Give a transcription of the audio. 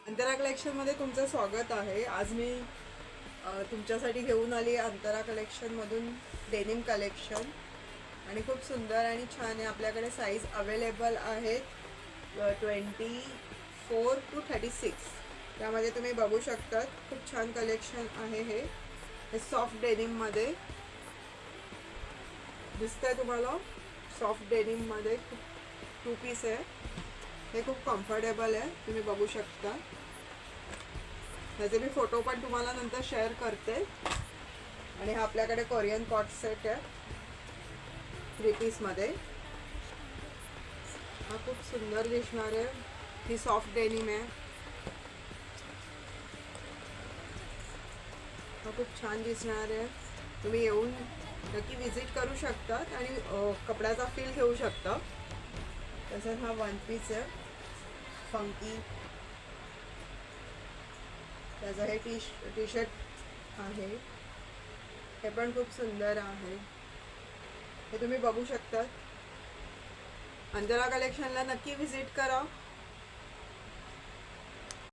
अंतरा कलेक्शनमध्ये तुमचं स्वागत आहे। आज मी तुमच्यासाठी घेऊन आली अंतरा कलेक्शनमधून डेनिम कलेक्शन आणि खूप सुंदर आणि छान आहे। आपल्याकडे साईज अवेलेबल आहेत 24 to 36। त्यामध्ये तुम्ही बघू शकता खूप छान कलेक्शन आहे। हे सॉफ्ट डेनिममध्ये दिसतंय तुम्हाला। सॉफ्ट डेनिममध्ये खूप 2 पीस आहे। हे खूप कम्फर्टेबल आहे, तुम्ही बघू शकता। त्याचे मी फोटो पण तुम्हाला नंतर शेअर करते। आणि हा आपल्याकडे कोरियन कॉट सेट आहे 3 पीसमध्ये। हा खूप सुंदर दिसणार आहे। ही सॉफ्ट डेनिम आहे। हा खूप छान दिसणार आहे। तुम्ही येऊन नक्की विजिट करू शकता आणि कपड्याचा फील घेऊ शकता। तसंच हा वन पीस आहे फंकी। त्याचा हे टी शर्ट आहे, हे पण खूप सुंदर आहे। हे तुम्ही बघू शकता। अंतरा कलेक्शनला नक्की विजिट करा।